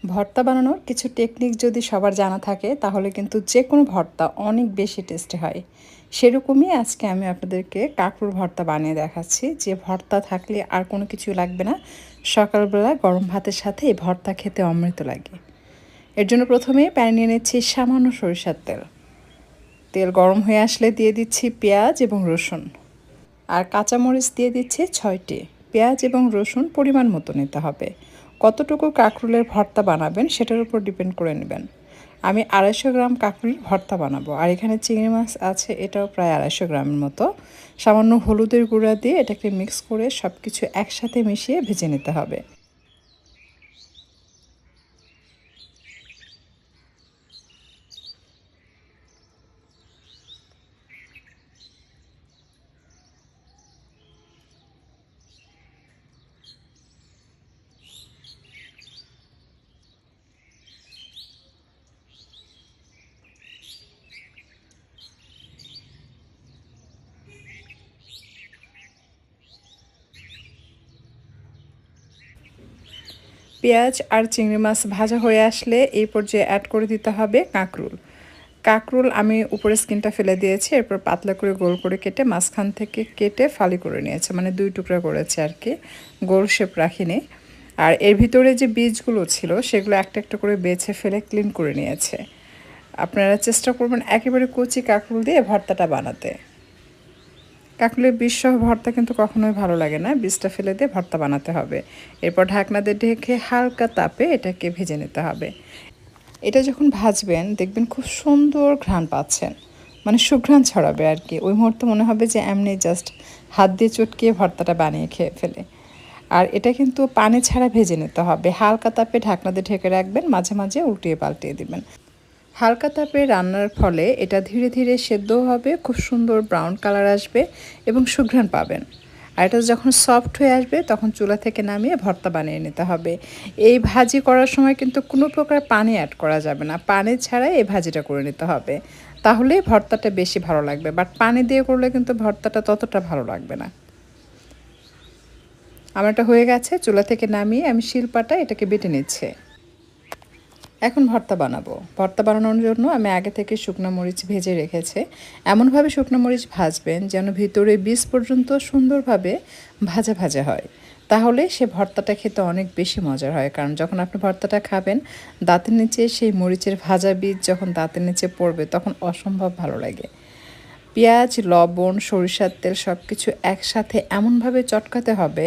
ভর্তা বানানোর কিছু টেকনিক যদি সবার জানা থাকে তাহলে কিন্তু যে কোনো ভর্তা অনেক বেশি টেস্টি হয়। সেরকমই আজকে আমি আপনাদেরকে কাঁকরোল ভর্তা বানিয়ে দেখাচ্ছি, যে ভর্তা থাকলে আর কোনো কিছু লাগবে না। সকালবেলা গরম ভাতের সাথে এই ভর্তা খেতে অমৃত লাগে। এর জন্য প্রথমে প্যানে নিয়ে নিচ্ছি সামান্য সরিষার তেল। তেল গরম হয়ে আসলে দিয়ে দিচ্ছি পেঁয়াজ এবং রসুন, আর কাঁচামরিচ দিয়ে দিচ্ছি 6টি। পেঁয়াজ এবং রসুন পরিমাণ মতো নিতে হবে। কতটুকু কাঁকরোলের ভর্তা বানাবেন সেটার উপর ডিপেন্ড করে নেবেন। আমি 250 গ্রাম কাঁকরোলের ভর্তা বানাবো, আর এখানে চিংড়ি মাছ আছে, এটাও প্রায় 250 গ্রামের মতো। সামান্য হলুদের গুঁড়া দিয়ে এটাকে মিক্স করে সব কিছু একসাথে মিশিয়ে ভেজে নিতে হবে। পেঁয়াজ আর চিংড়ি মাছ ভাজা হয়ে আসলে এই পর্যায়ে অ্যাড করে দিতে হবে কাঁকরোল। কাঁকরোল আমি উপরে স্কিনটা ফেলে দিয়েছি, এরপর পাতলা করে গোল করে কেটে মাঝখান থেকে কেটে ফালি করে নিয়েছে, মানে 2 টুকরা করেছে আর কি, গোল শেপ রাখিনি। আর এর ভিতরে যে বীজগুলো ছিল সেগুলো একটা একটা করে বেছে ফেলে ক্লিন করে নিয়েছে। আপনারা চেষ্টা করবেন একেবারে কচি কাঁকরোল দিয়ে ভর্তাটা বানাতে। কাঁকরোলের বীজসহ ভর্তা কিন্তু কখনোই ভালো লাগে না, বীজটা ফেলে দিয়ে ভর্তা বানাতে হবে। এরপর ঢাকনা দিয়ে ঢেকে হালকা তাপে এটাকে ভেজে নিতে হবে। এটা যখন ভাজবেন দেখবেন খুব সুন্দর ঘ্রাণ পাচ্ছেন, মানে সুঘ্রাণ ছড়াবে আর কি। ওই মুহূর্তে মনে হবে যে এমনি জাস্ট হাত দিয়ে চটকিয়ে ভর্তাটা বানিয়ে খেয়ে ফেলে। আর এটা কিন্তু পানি ছাড়া ভেজে নিতে হবে। হালকা তাপে ঢাকনা দিয়ে ঢেকে রাখবেন, মাঝে মাঝে উল্টিয়ে পাল্টিয়ে দিবেন। হালকা তাপে রান্নার ফলে এটা ধীরে ধীরে সেদ্ধ হবে, খুব সুন্দর ব্রাউন কালার আসবে এবং সুঘ্রাণ পাবেন। আর এটা যখন সফট হয়ে আসবে তখন চুলা থেকে নামিয়ে ভর্তা বানিয়ে নিতে হবে। এই ভাজি করার সময় কিন্তু কোনো প্রকার পানি অ্যাড করা যাবে না, পানি ছাড়াই এই ভাজিটা করে নিতে হবে, তাহলেই ভর্তাটা বেশি ভালো লাগবে। বাট পানি দিয়ে করলে কিন্তু ভর্তাটা ততটা ভালো লাগবে না। আমার এটা হয়ে গেছে, চুলা থেকে নামিয়ে আমি শিলপাটায় এটাকে বেটে নিচ্ছি। এখন ভর্তা বানাবো। ভর্তা বানানোর জন্য আমি আগে থেকে শুকনো মরিচ ভেজে রেখেছি। এমনভাবে শুকনো মরিচ ভাজবেন যেন ভিতরে বীজ পর্যন্ত সুন্দরভাবে ভাজা ভাজা হয়, তাহলে সে ভর্তাটা খেতে অনেক বেশি মজার হয়। কারণ যখন আপনি ভর্তাটা খাবেন, দাঁতের নিচে সেই মরিচের ভাজা বীজ যখন দাঁতের নিচে পড়বে তখন অসম্ভব ভালো লাগে। পেঁয়াজ, লবণ, সরিষার তেল সব কিছু একসাথে এমনভাবে চটকাতে হবে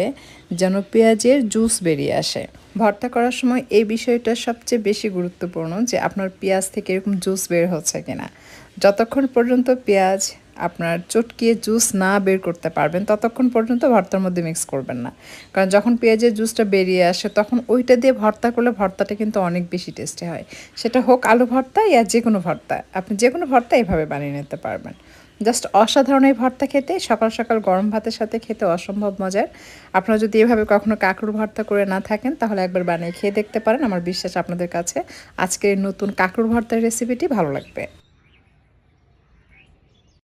যেন পেঁয়াজের জুস বেরিয়ে আসে। ভর্তা করার সময় এই বিষয়টা সবচেয়ে বেশি গুরুত্বপূর্ণ, যে আপনার পেঁয়াজ থেকে এরকম জুস বের হচ্ছে কিনা। যতক্ষণ পর্যন্ত পেঁয়াজ আপনার চটকিয়ে জুস না বের করতে পারবেন ততক্ষণ পর্যন্ত ভর্তার মধ্যে মিক্স করবেন না। কারণ যখন পেঁয়াজের জুসটা বেরিয়ে আসে তখন ওইটা দিয়ে ভর্তা করলে ভর্তাটা কিন্তু অনেক বেশি টেস্টি হয়। সেটা হোক আলু ভর্তা ইয়া যে কোনো ভর্তা, আপনি যে কোনো ভর্তা এভাবে বানিয়ে নিতে পারবেন। জাস্ট অসাধারণ এই ভর্তা খেতে, সকাল সকাল গরম ভাতের সাথে খেতে অসম্ভব মজার। আপনারা যদি এভাবে কখনো কাঁকরোল ভর্তা করে না থাকেন তাহলে একবার বানিয়ে খেয়ে দেখতে পারেন। আমার বিশ্বাস আপনাদের কাছে আজকের নতুন কাঁকরোল ভর্তার রেসিপিটি ভালো লাগবে।